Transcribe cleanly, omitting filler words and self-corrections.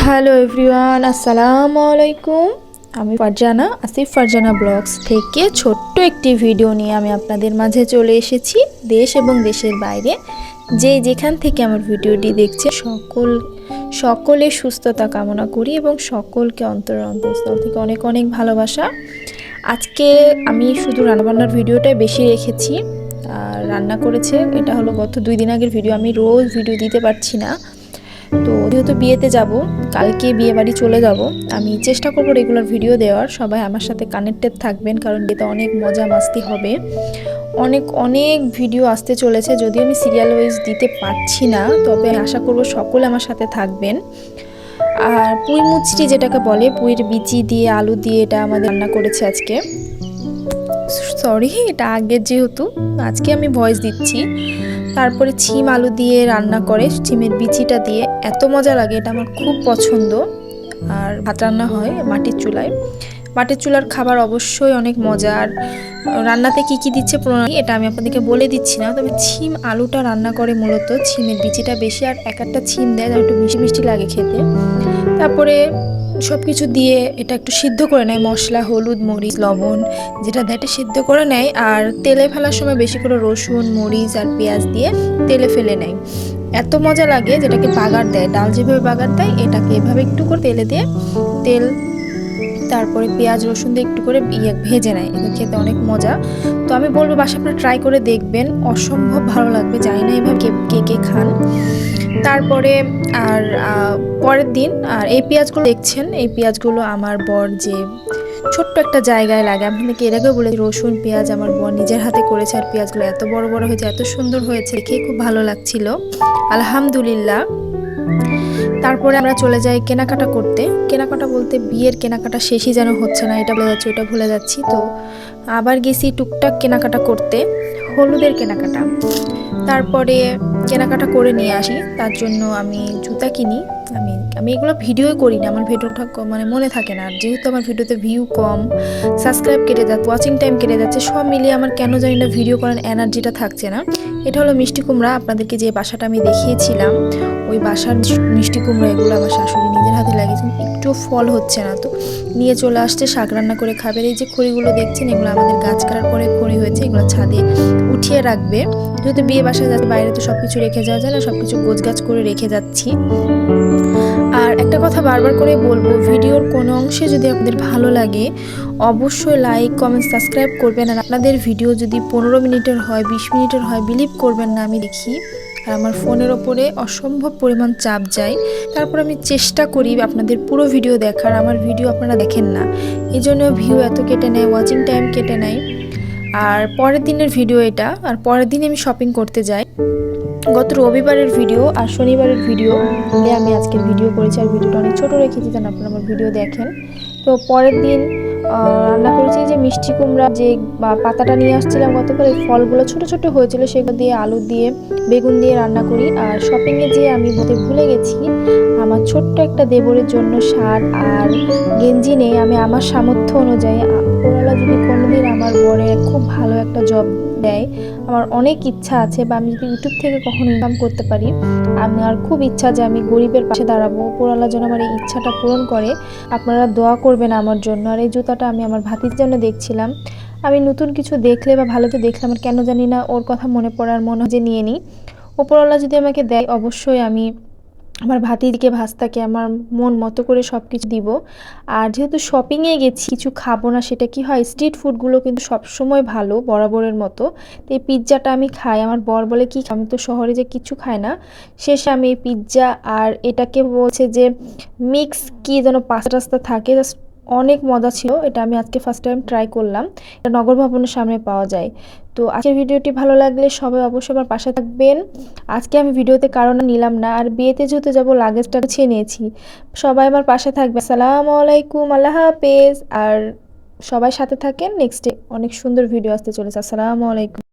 Hello everyone, আসসালামু আলাইকুম। আমি ফারজানা, আসিফ ফারজানা ব্লগস থেকে ছোট্ট একটি ভিডিও নিয়ে আমি আপনাদের মাঝে চলে এসেছি। দেশ এবং দেশের বাইরে যে যেখান থেকে আমার ভিডিওটি দেখছে সকলের সুস্থতা কামনা করি এবং সকলকে অন্তঃস্থল থেকে অনেক অনেক ভালোবাসা। আজকে আমি শুধু রান্নাবান্নার ভিডিওটাই বেশি রেখেছি। আর রান্না করেছে এটা হলো গত 2 দিন আগের ভিডিও। আমি রোজ ভিডিও দিতে পারছি না, তো যেহেতু বিয়েতে যাব, কালকে বিয়ে বাড়ি চলে যাব, আমি চেষ্টা করব রেগুলার ভিডিও দেওয়ার। সবাই আমার সাথে কানেক্টেড থাকবেন, কারণ বিয়েতে অনেক মজা মাস্তি হবে, অনেক অনেক ভিডিও আসতে চলেছে। যদিও আমি সিরিয়াল ওয়াইজ দিতে পারছি না, তবে আশা করব সকলে আমার সাথে থাকবেন। আর পুঁই মুচড়ি যেটাকে বলে, পুঁইয়ের বিচি দিয়ে আলু দিয়ে এটা আমাদের রান্না করেছে আজকে। সরি, এটা আগের, যেহেতু আজকে আমি ভয়েস দিচ্ছি। তারপরে ছিম আলু দিয়ে রান্না করে, ছিমের বিচিটা দিয়ে, এত মজা লাগে, এটা আমার খুব পছন্দ। আর ভাত রান্না হয় মাটির চুলায়। মাটির চুলার খাবার অবশ্যই অনেক মজার। রান্নাতে কি কি দিচ্ছে প্রণালী এটা আমি আপনাদেরকে বলে দিচ্ছি না, তবে ছিম আলুটা রান্না করে মূলত ছিমের বিচিটা বেশি, আর একটা ছিম দেয় যা একটু মিষ্টি মিষ্টি লাগে খেতে। তারপরে সব কিছু দিয়ে এটা একটু সিদ্ধ করে নেয়, মশলা, হলুদ, মরিচ, লবণ যেটা দেয় এটা সিদ্ধ করে নেয়। আর তেলে ফেলার সময় বেশি করে রসুন, মরিচ আর পেঁয়াজ দিয়ে তেলে ফেলে নেয়। এত মজা লাগে, যেটাকে বাগার দেয়, ডাল যেভাবে বাগার দেয় এটাকে এভাবে একটু করে তেলে দিয়ে তারপরে পেঁয়াজ রসুন দিয়ে একটু করে ভেজে নেয়। এটা খেতে অনেক মজা। তো আমি বলবো বাসায় আপনারা ট্রাই করে দেখবেন, অসম্ভব ভালো লাগবে। জানি না এভাবে কে কে খান। তারপরে আর পরের দিন, আর এই পেঁয়াজগুলো দেখছেন, এই পেঁয়াজগুলো আমার বর যে ছোট্ট একটা জায়গায় লাগে, আপনাদেরকে এর আগেও বলে, রসুন পেঁয়াজ আমার বর নিজের হাতে করেছে। আর পেঁয়াজগুলো এত বড় বড় হয়েছে, এত সুন্দর হয়েছে, দেখে খুব ভালো লাগছিল, আলহামদুলিল্লাহ। তারপরে আমরা চলে যাই কেনাকাটা করতে। কেনাকাটা বলতে বিয়ের কেনাকাটা শেষই যেন হচ্ছে না, এটা ভুলে যাচ্ছি ওটা ভুলে যাচ্ছি। তো আবার গেছি টুকটাক কেনাকাটা করতে, হলুদের কেনাকাটা। তারপরে কেনাকাটা করে নিয়ে আসি, তার জন্য আমি জুতা কিনি। আমি এগুলো ভিডিও করি না, আমার ভিডিওটা মনে থাকে না। আর যেহেতু আমার ভিডিওতে ভিউ কম, সাবস্ক্রাইব কেটে যাচ্ছে, ওয়াচিং টাইম কেটে যাচ্ছে, সব মিলিয়ে আমার কেন জানি না ভিডিও করার এনার্জিটা থাকছে না। এটা হলো মিষ্টি কুমড়া। আপনাদেরকে যে বাসাটা আমি দেখিয়েছিলাম, ওই বাসার মিষ্টি কুমড়া, এগুলো আমার শাশুড়ি নিজের হাতে লাগিয়েছেন, একটু ফল হচ্ছে না, তো নিয়ে চলে আসছে শাক রান্না করে খাবে। এই যে খড়িগুলো দেখছেন, এগুলো আমাদের গাছ কাটার পরে খড়ি হয়েছে, এগুলো ছাদে উঠিয়ে রাখবে। যেহেতু বিয়ে বাসায় যাচ্ছে, বাইরে তো সব কিছু রেখে যাওয়া যায় না, সব কিছু গোছগাছ করে রেখে যাচ্ছি। আর একটা কথা বারবার করে বলবো, ভিডিওর কোনো অংশে যদি আপনাদের ভালো লাগে অবশ্যই লাইক, কমেন্ট, সাবস্ক্রাইব করবেন। আর আপনাদের ভিডিও যদি 15 মিনিটের হয়, 20 মিনিটের হয়, বিলিভ করবেন না, আমি দেখি আর আমার ফোনের ওপরে অসম্ভব পরিমাণ চাপ যায়। তারপর আমি চেষ্টা করি আপনাদের পুরো ভিডিও দেখার, আমার ভিডিও আপনারা দেখেন না, এই জন্য ভিউ এত কেটে নেয়, ওয়াচিং টাইম কেটে নেয়। আর পরের দিনের ভিডিও এটা। আর পরের দিন আমি শপিং করতে যাই। গত রবিবারের ভিডিও আর শনিবারের ভিডিও মিলে আমি আজকের ভিডিও করেছি। আর ভিডিওটা অনেক ছোটো রেখেছি যেন আপনারা আমার ভিডিও দেখেন। তো পরের দিন রান্না করেছি যে মিষ্টি কুমড়া, যে পাতাটা নিয়ে আসছিলাম গতকাল, এই ফলগুলো ছোট ছোট হয়েছিল, সেগুলো দিয়ে আলু দিয়ে বেগুন দিয়ে রান্না করি। আর শপিংয়ে যেয়ে আমি বলতে ভুলে গেছি, আমার ছোট্ট একটা দেবরের জন্য শার্ট আর গেঞ্জি নেই। আমি আমার সামর্থ্য অনুযায়ী, ওরা যদি কোনোদিন আমার বরের খুব ভালো একটা জব দেয়, আমার অনেক ইচ্ছা আছে, বা আমি যদি ইউটিউব থেকে কখনো ইনকাম করতে পারি, আমার খুব ইচ্ছা যে আমি গরিবের পাশে দাঁড়াবো। উপরওয়ালা যেন আমার এই ইচ্ছাটা পূরণ করে। আপনারা দোয়া করবেন আমার জন্য। আর এই জুতাটা আমি আমার ভাতির জন্য দেখছিলাম। আমি নতুন কিছু দেখলে বা ভালো কিছু দেখলে আমার কেন জানি না ওর কথা মনে পড়ার, মনে হয় যে নিয়ে নিই। উপরওয়ালা যদি আমাকে দেয় অবশ্যই আমি আমার ভাতিজিকে, ভাস্তাকে আমার মন মতো করে সব কিছু দিব। আর যেহেতু শপিংয়ে গেছি, কিছু খাবো না, সেটা কি হয়, স্ট্রিট ফুডগুলো কিন্তু সবসময় ভালো বরাবরের মতো। তো এই পিৎজাটা আমি খাই, আমার বর বলে কি আমি তো শহরে যে কিছু খাই না, শেষে আমি এই পিৎজা আর এটাকে বলছে যে মিক্স কি যেন পাস্তা টাস্তা থাকে, জাস্ট অনেক মজা ছিল। এটা আমি আজকে ফার্স্ট টাইম ট্রাই করলাম, এটা নগর ভবনের সামনে পাওয়া যায়। তো আজকের ভিডিওটি ভালো লাগলে সবাই অবশ্যই আমার পাশে থাকবেন। আজকে আমি ভিডিওতে কারণ নিলাম না, আর বিয়েতে যেহেতু যাবো লাগেজটা গুছিয়ে নিয়েছি। সবাই আমার পাশে থাকবে। আসসালামু আলাইকুম, আল্লাহ হাফেজ। আর সবাই সাথে থাকেন, নেক্সটে অনেক সুন্দর ভিডিও আসতে চলেছে। আসসালামু আলাইকুম।